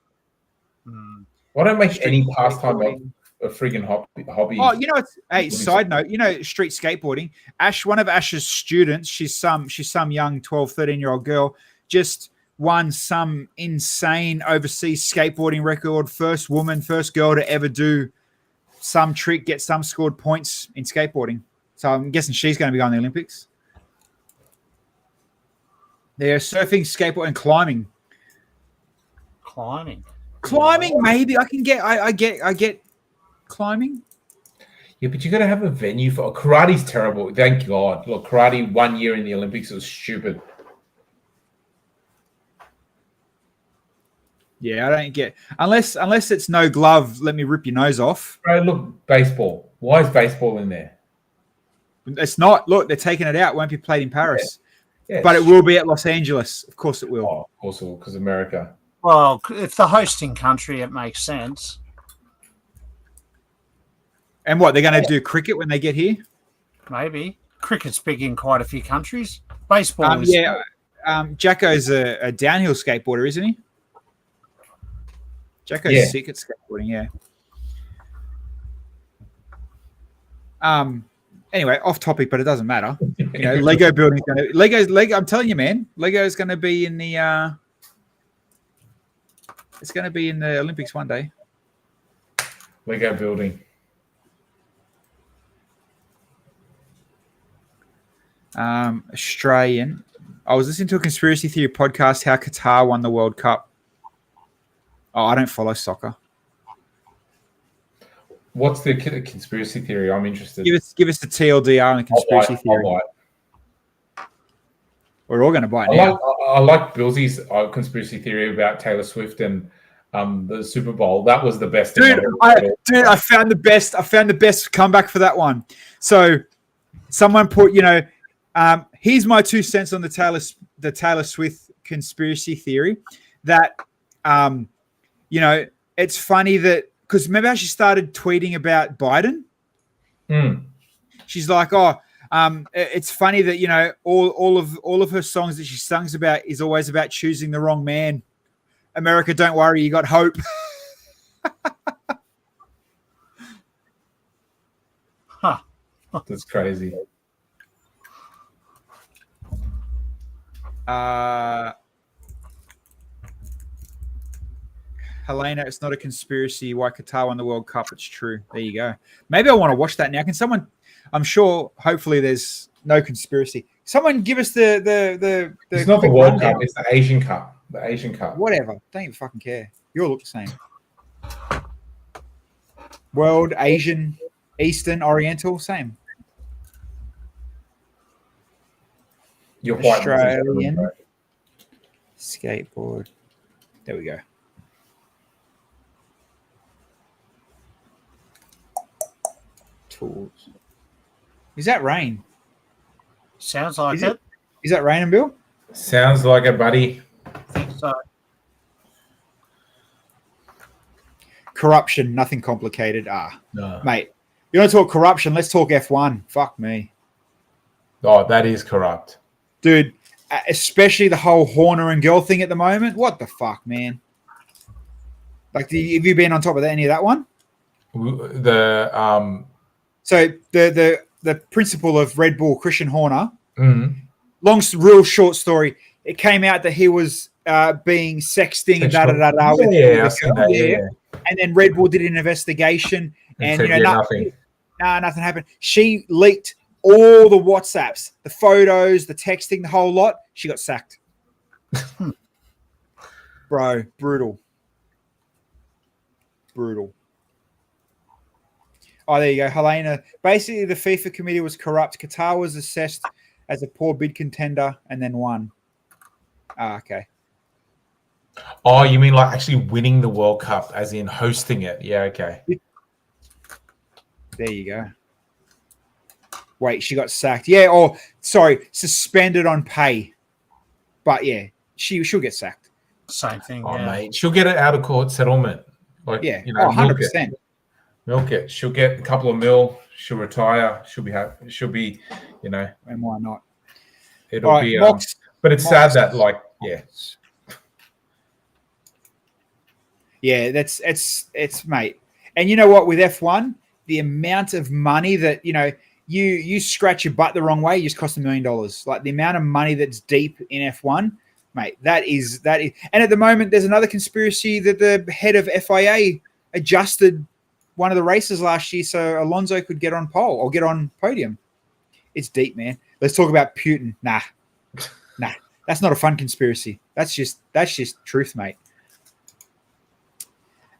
Why don't make any pastime a friggin' hobby? Oh, side note, street skateboarding. One of Ash's students, she's some young 12, 13-year-old girl, just won some insane overseas skateboarding record. First girl to ever do some trick, get some scored points in skateboarding. So I'm guessing she's going to be on the Olympics. They're surfing, skateboarding, and climbing. Climbing, maybe I can get. I get climbing. Yeah, but you got to have a venue for karate's terrible. Thank God. Look, karate 1 year in the Olympics was stupid. Yeah, I don't get unless it's no glove. Let me rip your nose off. Right, look, baseball. Why is baseball in there? It's not. Look, they're taking it out. It won't be played in Paris, but it will be at Los Angeles. Of course, it will. Oh, of course, it will, because America. Well, if the hosting country, it makes sense. And what, they're going to do cricket when they get here? Maybe. Cricket's big in quite a few countries. Baseball is... Jacko's a downhill skateboarder, isn't he? Jacko's sick at skateboarding, yeah. Anyway, off topic, but it doesn't matter. Lego building. Lego. I'm telling you, man. Lego is going to be in the. It's going to be in the Olympics one day. Lego building. Australian. I was listening to a conspiracy theory podcast how Qatar won the World Cup. Oh, I don't follow soccer. What's the conspiracy theory? I'm interested. Give us the TLDR and the conspiracy theory. I'll buy it. We're all going to buy it now. I like Bilsy's conspiracy theory about Taylor Swift and the Super Bowl. That was the best. Dude, I found the best. I found the best comeback for that one. So, someone put, here's my 2 cents on the Taylor Swift conspiracy theory. That, it's funny that because remember how she started tweeting about Biden? She's like, it's funny that all of her songs that she sings about is always about choosing the wrong man. America, don't worry, you got hope. Huh. That's crazy. Helena, it's not a conspiracy why Qatar won the World Cup. It's true. There you go. Maybe I want to watch that now. Can someone? I'm sure. Hopefully, there's no conspiracy. Someone give us the. It's not the World Cup. It's the Asian Cup. The Asian Cup. Whatever. Don't even fucking care. You all look the same. World, Asian, Eastern, Oriental, same. You're white. Australian skateboard. There we go. Tools. Is that rain? Sounds like it. Is that raining, Bill? Sounds like it, buddy. I think so. Corruption, nothing complicated. No. Mate, you want to talk corruption? Let's talk F1. Fuck me. Oh, that is corrupt. Dude, especially the whole Horner and girl thing at the moment. What the fuck, man? Like, have you been on top of any of that one? So the principal of Red Bull, Christian Horner, real short story. It came out that he was being sexting and then Red Bull did an investigation and nothing happened. She leaked all the WhatsApps, the photos, the texting, the whole lot. She got sacked. Bro, brutal. Oh, there you go. Helena. Basically, the FIFA committee was corrupt. Qatar was assessed as a poor bid contender and then won. Okay. Oh, you mean like actually winning the World Cup, as in hosting it? Yeah, okay. There you go. Wait, she got sacked. Yeah, suspended on pay. But yeah, she'll get sacked. Same thing. Oh, mate, she'll get an out of court settlement. Like, 100%. Milk it. She'll get a couple of mil. She'll retire. She'll be happy. She'll be, And why not? It'll be. But it's sad that, Yeah, it's mate. And you know what? With F1, the amount of money that you scratch your butt the wrong way, you just cost $1 million. Like the amount of money that's deep in F1, mate. That is. And at the moment, there's another conspiracy that the head of FIA adjusted one of the races last year so Alonso could get on pole or get on podium. It's deep, man. Let's talk about Putin. Nah. That's not a fun conspiracy. That's just truth, mate.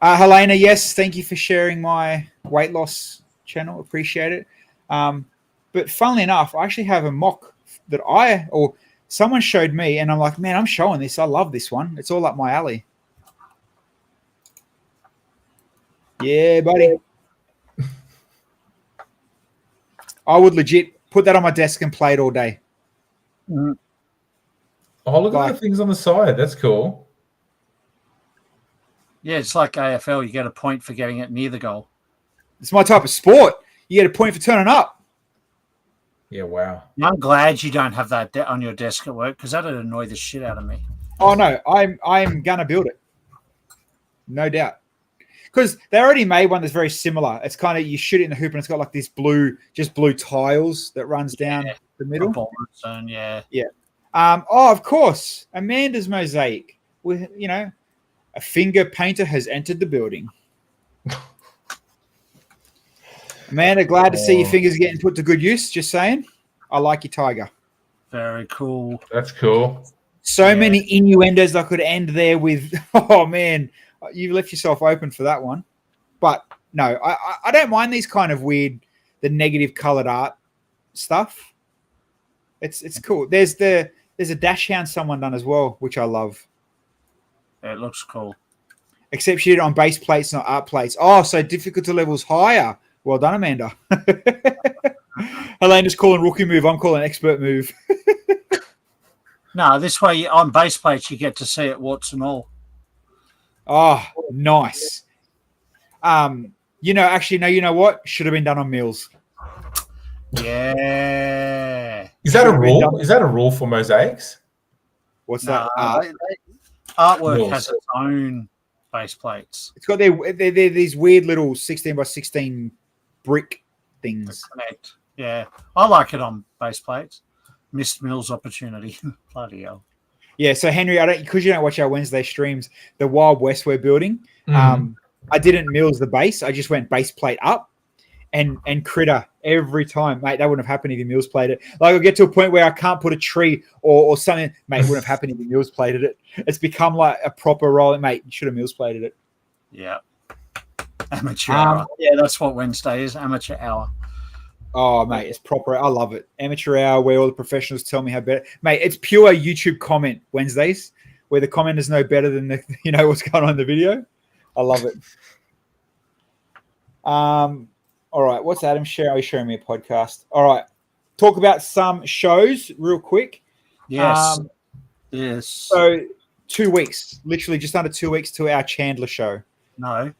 Helena, yes, thank you for sharing my weight loss channel. Appreciate it. But funnily enough, I actually have a mock that someone showed me, and I'm like, man, I'm showing this. I love this one. It's all up my alley. Yeah, buddy. I would legit put that on my desk and play it all day. Oh, look at the things on the side. That's cool. Yeah, it's like AFL. You get a point for getting it near the goal. It's my type of sport. You get a point for turning up. Yeah, wow. I'm glad you don't have that on your desk at work because that would annoy the shit out of me. Oh, no. I'm going to build it. No doubt. Because they already made one that's very similar. It's kind of, you shoot it in the hoop and it's got like this blue tiles that runs down the middle. Zone, yeah. Of course. Amanda's mosaic with, a finger painter has entered the building. Amanda, glad to see your fingers getting put to good use. Just saying. I like your tiger. Very cool. That's cool. So many innuendos I could end there with. Oh, man. You left yourself open for that one. But no, I don't mind these kind of weird, the negative colored art stuff. It's cool. There's a dash hound someone done as well, which I love. Yeah, it looks cool. Except she did it on base plates, not art plates. Oh, so difficulty levels higher. Well done, Amanda. Helena's calling rookie move. I'm calling expert move. No, this way on base plates you get to see it warts and all. Oh, nice. Actually, no, you know what? Should have been done on Mills. Yeah. Is that a rule? Is that a rule for mosaics? What's that? Artwork Mills. has its own base plates. It's got they're these weird little 16 by 16 brick things. Connect. Yeah. I like it on base plates. Missed Mills opportunity. Bloody hell. Yeah, so Henry, because you don't watch our Wednesday streams, the Wild West we're building. Mhm. I didn't Mills the base. I just went base plate up and critter every time. Mate, that wouldn't have happened if you Mills played it. Like, I'll get to a point where I can't put a tree or something. Mate, it wouldn't have happened if you Mills plated it. It's become like a proper role. Mate, you should have Mills plated it. Yeah. Amateur hour. Yeah, that's what Wednesday is. Amateur hour. Oh, mate, it's proper. I love it. Amateur hour where all the professionals tell me how better. Mate, it's pure YouTube comment Wednesdays where the commenters know better than what's going on in the video. I love it. All right. What's Adam sharing? He's showing me a podcast. All right. Talk about some shows real quick. Yes. Yes. So 2 weeks, literally just under 2 weeks to our Chandler show. No.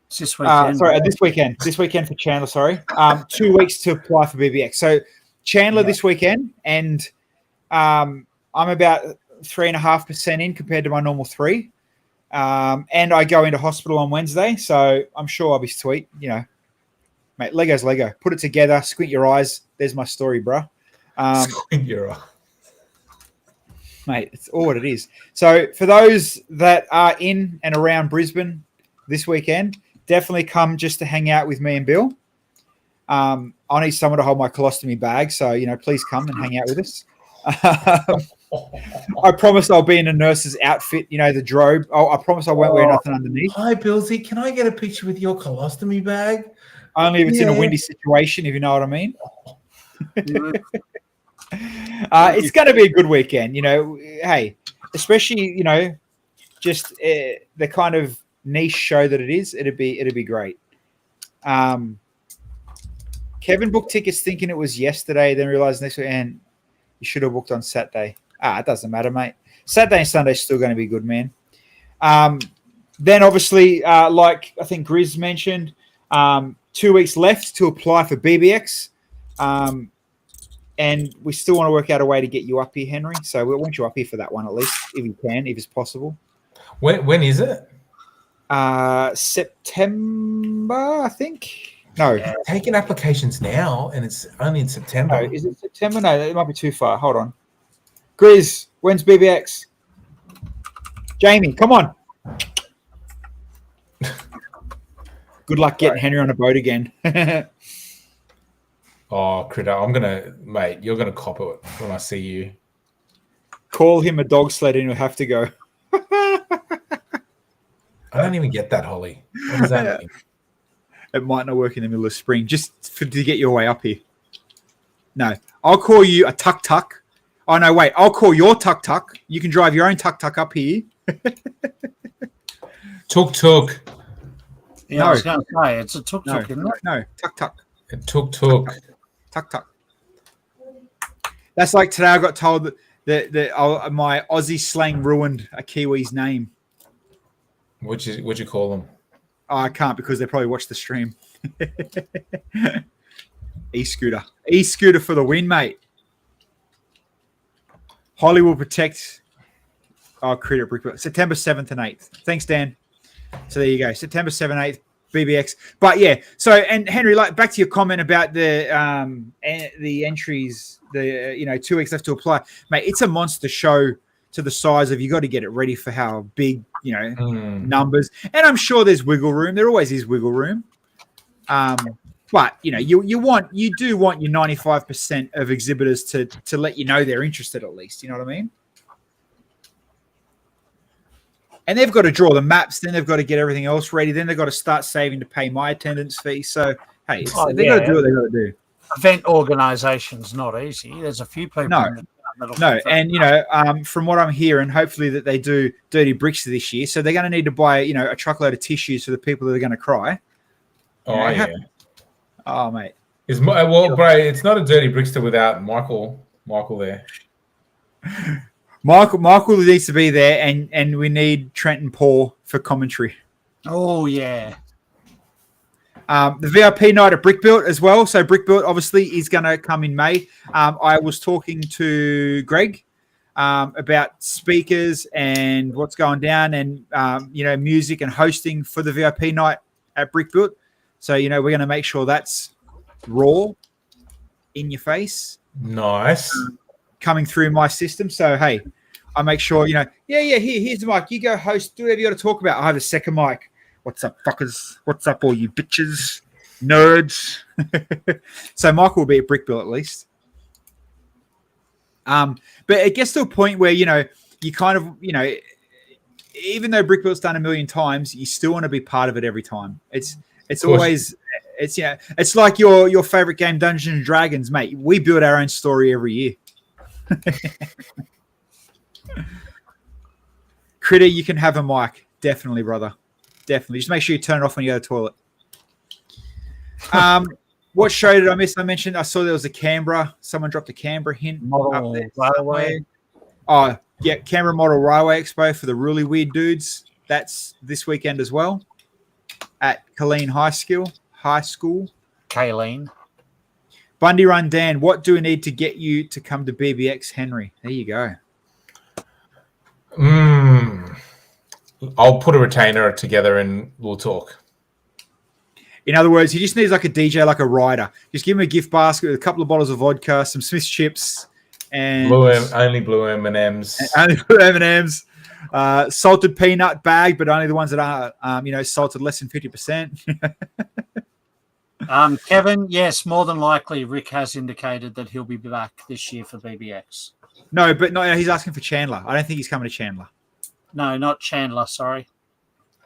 It's this weekend. This weekend. This weekend for Chandler, sorry. 2 weeks to apply for BBX. So Chandler this weekend, and I'm about 3.5% in compared to my normal 3. And I go into hospital on Wednesday, so I'm sure I'll be sweet. Mate, Lego's Lego. Put it together, squint your eyes. There's my story, bro. Squint your eyes. Mate, it's all what it is. So for those that are in and around Brisbane this weekend, definitely come just to hang out with me and Bill. I need someone to hold my colostomy bag, so please come and hang out with us. I promise I'll be in a nurse's outfit, the drobe. I promise I won't wear nothing underneath. Hi, Bilsy. Can I get a picture with your colostomy bag? Only if it's in a windy situation, if you know what I mean. It's going to be a good weekend, Hey, especially just the kind of niche show that it is. It'd be great. Kevin booked tickets thinking it was yesterday, then realized next week, and you should have booked on Saturday. It doesn't matter, mate. Saturday and Sunday is still going to be good, man. Then obviously, like I think Grizz mentioned, 2 weeks left to apply for BBX. And we still want to work out a way to get you up here, Henry. So we want you up here for that one at least, if you can, if it's possible. When is it? September, I think. No. Yeah, taking applications now, and it's only in September. No, is it September? No, it might be too far. Hold on. Grizz, when's BBX? Jamie, come on. Good luck getting Henry on a boat again. Oh, Critter, mate, you're going to cop it when I see you. Call him a dog sled and you'll have to go. I don't even get that, Holly. What does that mean? It might not work in the middle of spring, just to get your way up here. No, I'll call you a tuk-tuk. Oh, no, wait. I'll call your tuk-tuk. You can drive your own tuk-tuk up here. Tuk-tuk. Yeah, I was going to say, it's a tuk-tuk, isn't it? No, tuk-tuk. A tuk-tuk. Tuk-tuk. That's like today I got told that my Aussie slang ruined a Kiwi's name. What'd you call them? Oh, I can't because they probably watched the stream. E-scooter. E-scooter for the win, mate. Holly will protect Critter September 7th and 8th. Thanks, Dan. So there you go. September 7th, 8th, BBX. But yeah, so and Henry, back to your comment about the entries, 2 weeks left to apply. Mate, it's a monster show to the size of you got to get it ready for how big, numbers. And I'm sure there's wiggle room. There always is wiggle room. But you do want your 95% of exhibitors to let you know they're interested at least. You know what I mean? And they've got to draw the maps, then they've got to get everything else ready, then they've got to start saving to pay my attendance fee. So, hey, they've got to do what they've got to do. Event organisation's not easy. There's a few people. No, and from what I'm hearing, hopefully that they do Dirty Bricks this year. So they're going to need to buy, a truckload of tissues for the people that are going to cry. Oh, mate. Bro, it's not a Dirty Brickster without Michael there. Michael needs to be there, and we need Trent and Paul for commentary. Oh, yeah. The VIP night at Brickbuilt as well. So Brickbuilt obviously is going to come in May. I was talking to Greg about speakers and what's going down, and music and hosting for the VIP night at Brickbuilt. So we're going to make sure that's raw, in your face, nice, coming through my system. So hey, I make sure here's the mic. You go host. Do whatever you got to talk about. I have a second mic. What's up, fuckers? What's up, all you bitches, nerds? So Michael will be at Brickbuilt at least. But it gets to a point where, you kind of, even though Brickbuilt's done a million times, you still want to be part of it every time. It's always, it's like your favorite game, Dungeons and Dragons, mate. We build our own story every year. Critter, you can have a mic. Definitely, brother. Definitely. Just make sure you turn it off when you go to the toilet. What show did I miss? I saw there was a Canberra. Someone dropped a Canberra hint. Model Railway. Oh, yeah. Canberra Model Railway Expo for the really weird dudes. That's this weekend as well at Colleen High School. Kayleen. Bundy Run Dan, what do we need to get you to come to BBX, Henry? There you go. I'll put a retainer together and we'll talk. In other words, he just needs like a DJ, like a rider. Just give him a gift basket with a couple of bottles of vodka, some Smith's chips, and only blue M&Ms. Only blue M&Ms. Salted peanut bag, but only the ones that are, salted less than 50%. Kevin, yes, more than likely, Rick has indicated that he'll be back this year for BBX. No, he's asking for Chandler. I don't think he's coming to Chandler. No, not Chandler, sorry.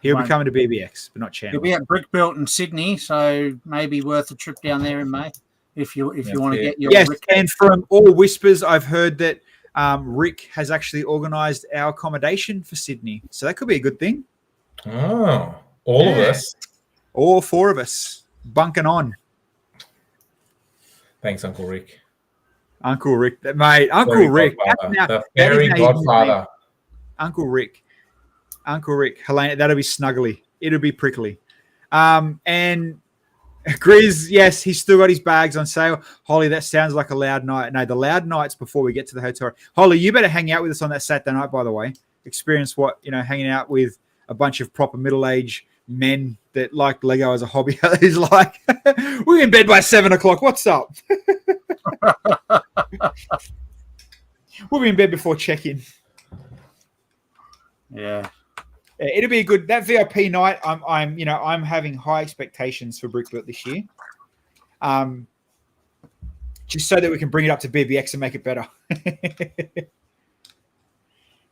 He'll be coming to BBX, but not Chandler. He'll be at Brickbuilt in Sydney, so maybe worth a trip down there in May if you want to get your Rick. And from all whispers, I've heard that Rick has actually organised our accommodation for Sydney, so that could be a good thing. Oh, all of us, all four of us, bunking on. Thanks, Uncle Rick. Uncle Rick, mate. Uncle Rick, the fairy godfather. Uncle Rick, Helena, that'll be snuggly. It'll be prickly. And Grizz, yes, he's still got his bags on sale. Holly, that sounds like a loud night. No, the loud night's before we get to the hotel. Holly, you better hang out with us on that Saturday night, by the way. Experience what, hanging out with a bunch of proper middle-aged men that like Lego as a hobby. He's like, we're in bed by 7 o'clock. What's up? We'll be in bed before check-in. Yeah. It'll be a good that VIP night. I'm having high expectations for Brickbuilt this year. Just so that we can bring it up to BBX and make it better.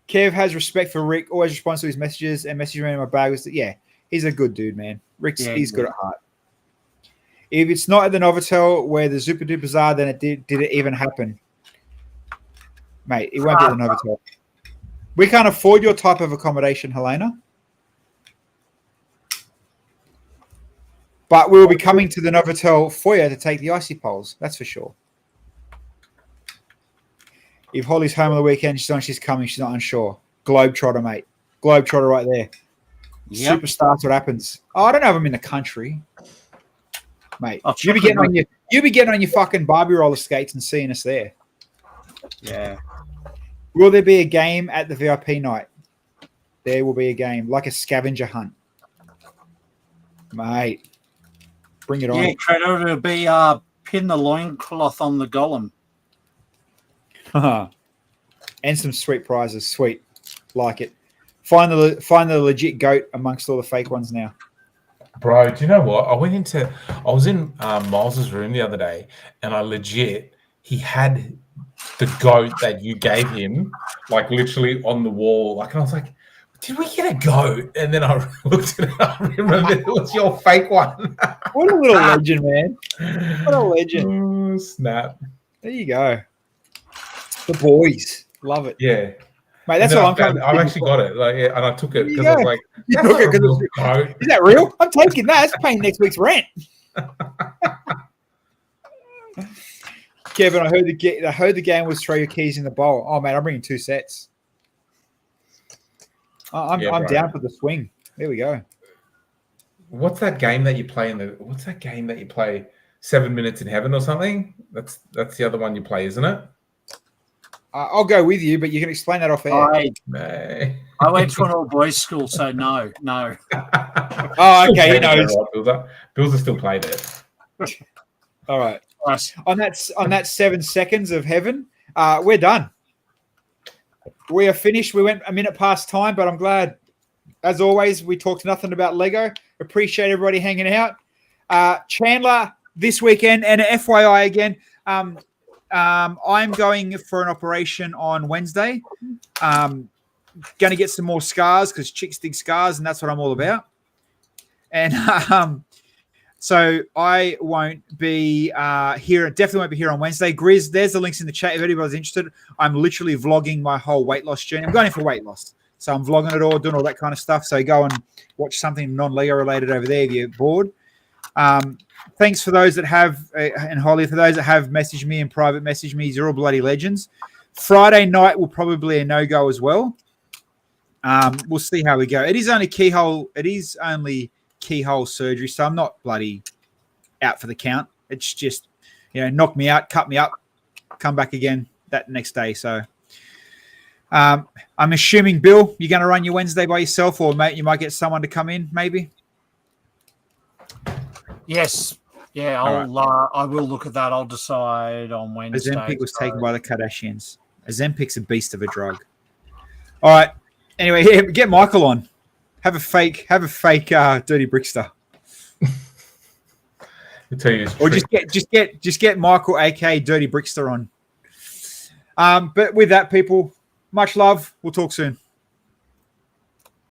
Kev has respect for Rick, always responds to his messages, and messaging me in my bag was he's a good dude, man. He's good at heart. If it's not at the Novotel where the Super Dupers are, then did it even happen? Mate, it won't be at the Novotel. We can't afford your type of accommodation, Helena. But we will be coming to the Novotel foyer to take the icy poles. That's for sure. If Holly's home on the weekend, she's coming. She's not unsure. Globetrotter, mate. Globetrotter right there. Yep. Superstar's what happens. Oh, I don't know if I'm in the country. Mate, you'll be getting on your fucking Barbie roller skates and seeing us there. Yeah. Will there be a game at the VIP night? There will be a game, like a scavenger hunt. Mate, bring it on. Yeah, Credo, it'll be pin the loincloth on the golem. And some sweet prizes. Sweet. Like it. Find the legit goat amongst all the fake ones now. Bro, do you know what? I was in Miles's room the other day, and he had the goat that you gave him, like literally on the wall. Like, and I was like, what did we get a goat? And then I looked at it. I remember it was your fake one. What a little legend, man. What a legend. Oh, snap. There you go. The boys. Love it. Yeah. Mate, that's And then all I'm coming. I've actually got it. Like, yeah, and I took it There you because I was go. like, You that's took not it a 'cause real it's- goat. Is that real? I'm taking that. It's paying next week's rent. Kevin, I heard the game was throw your keys in the bowl. Oh man, I'm bringing 2 sets. I'm Yeah, bro. down for the swing. There we go. What's that game that you play what's that game that you play 7 minutes in heaven or something? That's the other one you play, isn't it? I'll go with you, but you can explain that off air. No. I went to an all boys school, so no. Oh, okay, he knows. Bills are still played it. All right. Nice. On that 7 seconds of heaven, we're done. We are finished. We went a minute past time, but I'm glad. As always, we talked nothing about Lego. Appreciate everybody hanging out. Chandler this weekend, and FYI again, I'm going for an operation on Wednesday. Going to get some more scars because chicks dig scars, and that's what I'm all about. And so I won't be here. Definitely won't be here on Wednesday. Grizz, there's the links in the chat if anybody's interested. I'm literally vlogging my whole weight loss journey. I'm going in for weight loss. So I'm vlogging it all, doing all that kind of stuff. So go and watch something non-Lego related over there if you're bored. Thanks for those that have, and Holly, for those that have messaged me and private messaged me. You're all bloody legends. Friday night will probably be a no-go as well. We'll see how we go. It is only keyhole surgery, so I'm not bloody out for the count. It's just, knock me out, cut me up, come back again that next day. So I'm assuming, Bill, you're going to run your Wednesday by yourself, or mate, you might get someone to come in, maybe. Yes. Yeah, I will look at that. I'll decide on Wednesday. Ozempic was taken by the Kardashians. Ozempic's a beast of a drug. All right. Anyway, here, get Michael on. Have a fake dirty brickster. I'll tell you, Or just get Michael, aka Dirty Brickster, on. But with that, people, much love. We'll talk soon.